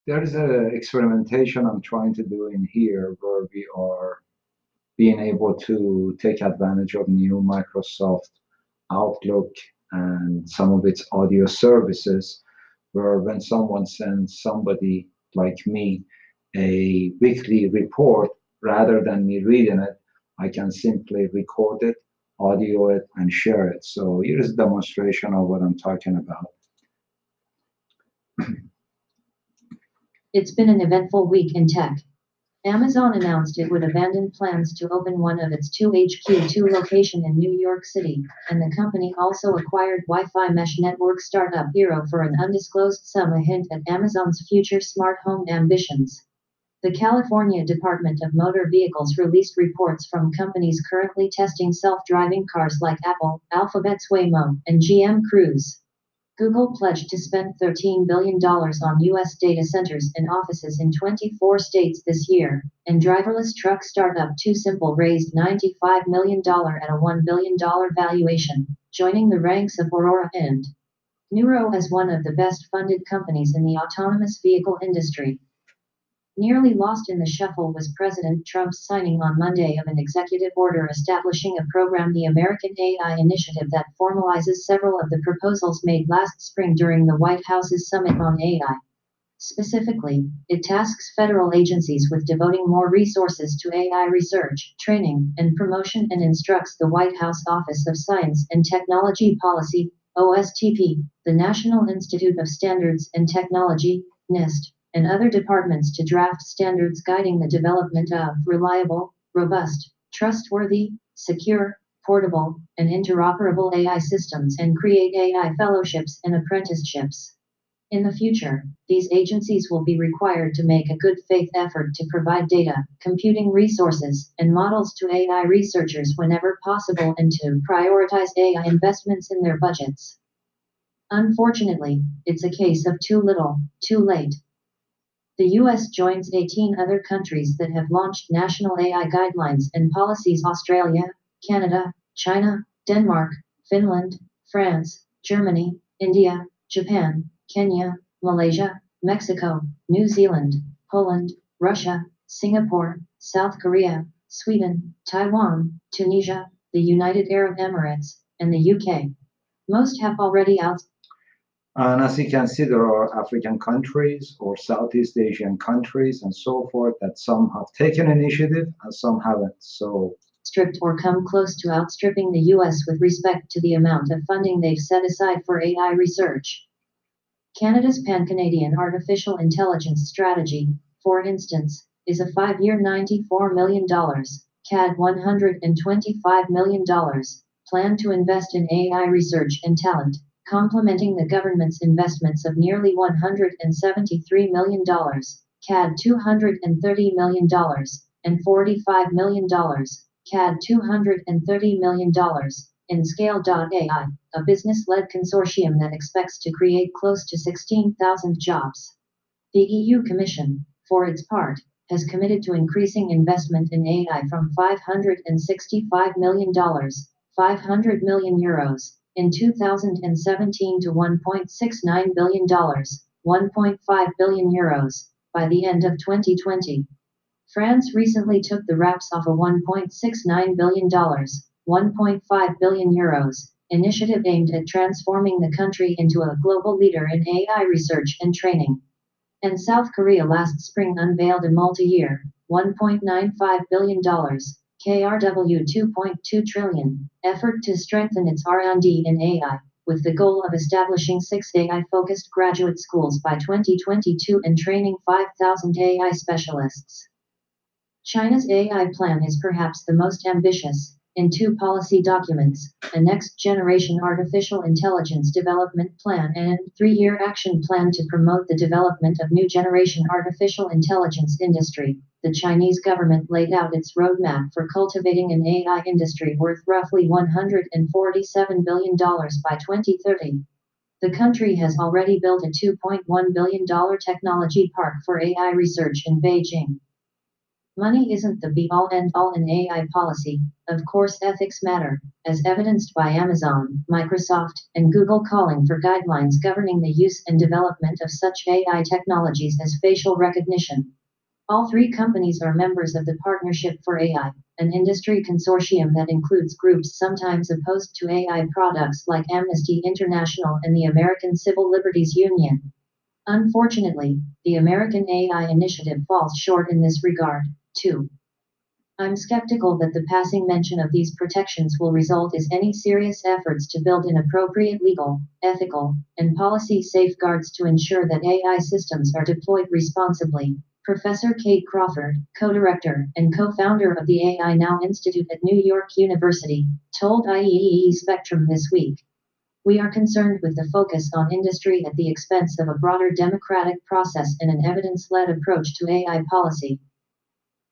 There is a experimentation I'm trying to do in here where we are being able to take advantage of new Microsoft Outlook and some of its audio services, where when someone sends somebody like me a weekly report, rather than me reading it, I can simply record it, audio it, and share it. So here is a demonstration of what I'm talking about. It's been an eventful week in tech. Amazon announced it would abandon plans to open one of its two HQ2 location in New York City, and the company also acquired Wi-Fi mesh network startup Eero for an undisclosed sum, a hint at Amazon's future smart home ambitions. The California Department of Motor Vehicles released reports from companies currently testing self-driving cars like Apple, Alphabet's Waymo, and GM Cruise. Google pledged to spend $13 billion on U.S. data centers and offices in 24 states this year, and driverless truck startup TuSimple raised $95 million at a $1 billion valuation, joining the ranks of Aurora and Nuro as one of the best-funded companies in the autonomous vehicle industry. Nearly lost in the shuffle was President Trump's signing on Monday of an executive order establishing a program, the American AI Initiative, that formalizes several of the proposals made last spring during the White House's Summit on AI. Specifically, it tasks federal agencies with devoting more resources to AI research, training, and promotion, and instructs the White House Office of Science and Technology Policy, OSTP, the National Institute of Standards and Technology, NIST, and other departments to draft standards guiding the development of reliable, robust, trustworthy, secure, portable, and interoperable AI systems, and create AI fellowships and apprenticeships. In the future, these agencies will be required to make a good faith effort to provide data, computing resources, and models to AI researchers whenever possible, and to prioritize AI investments in their budgets. Unfortunately, it's a case of too little, too late. The U.S. joins 18 other countries that have launched national AI guidelines and policies: Australia, Canada, China, Denmark, Finland, France, Germany, India, Japan, Kenya, Malaysia, Mexico, New Zealand, Poland, Russia, Singapore, South Korea, Sweden, Taiwan, Tunisia, the United Arab Emirates, and the UK. Most have already And as you can see, there are African countries or Southeast Asian countries and so forth that some have taken initiative and some haven't. So stripped or come close to outstripping the U.S. with respect to the amount of funding they've set aside for AI research. Canada's Pan-Canadian Artificial Intelligence Strategy, for instance, is a 5-year $94 million, CAD $125 million, plan to invest in AI research and talent, complementing the government's investments of nearly $173 million, CAD $230 million, and $45 million, CAD $230 million, in Scale.ai, a business-led consortium that expects to create close to 16,000 jobs. The EU Commission, for its part, has committed to increasing investment in AI from $565 million, 500 million euros, in 2017 to $1.69 billion, 1.5 billion euros, by the end of 2020. France recently took the wraps off a $1.69 billion, 1.5 billion euros, initiative aimed at transforming the country into a global leader in AI research and training. And South Korea last spring unveiled a multi-year, $1.95 billion, KRW 2.2 trillion, effort to strengthen its R&D in AI, with the goal of establishing 6 AI-focused graduate schools by 2022 and training 5,000 AI specialists. China's AI plan is perhaps the most ambitious. In 2 policy documents, a next-generation artificial intelligence development plan and 3-year action plan to promote the development of new-generation artificial intelligence industry, the Chinese government laid out its roadmap for cultivating an AI industry worth roughly $147 billion by 2030. The country has already built a $2.1 billion technology park for AI research in Beijing. Money isn't the be-all end-all in AI policy. Of course, ethics matter, as evidenced by Amazon, Microsoft, and Google calling for guidelines governing the use and development of such AI technologies as facial recognition. All three companies are members of the Partnership for AI, an industry consortium that includes groups sometimes opposed to AI products like Amnesty International and the American Civil Liberties Union. Unfortunately, the American AI initiative falls short in this regard, too. I'm skeptical that the passing mention of these protections will result in any serious efforts to build in appropriate legal, ethical, and policy safeguards to ensure that AI systems are deployed responsibly. Professor Kate Crawford, co-director and co-founder of the AI Now Institute at New York University, told IEEE Spectrum this week. We are concerned with the focus on industry at the expense of a broader democratic process and an evidence-led approach to AI policy.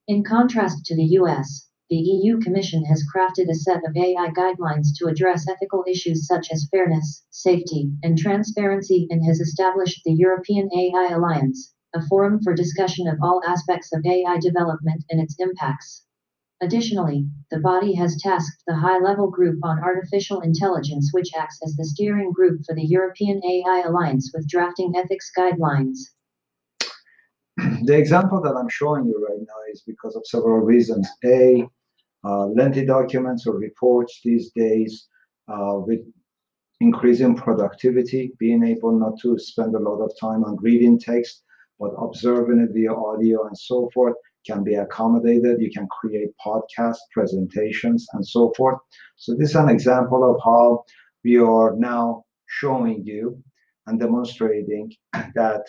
In contrast to the US, the EU Commission has crafted a set of AI guidelines to address ethical issues such as fairness, safety, and transparency and has established the European AI Alliance, a forum for discussion of all aspects of AI development and its impacts. Additionally, the body has tasked the High-Level Group on Artificial Intelligence, which acts as the steering group for the European AI Alliance, with drafting ethics guidelines. The example that I'm showing you right now is because of several reasons. A, lengthy documents or reports these days with increasing productivity, being able not to spend a lot of time on reading text, but observing it via audio and so forth can be accommodated. You can create podcast presentations and so forth. So this is an example of how we are now showing you and demonstrating that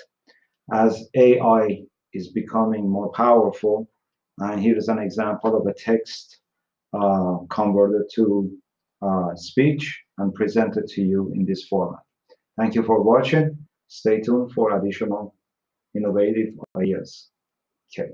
as AI is becoming more powerful, and here is an example of a text converted to speech and presented to you in this format. Thank you for watching. Stay tuned for additional innovative ideas. Okay.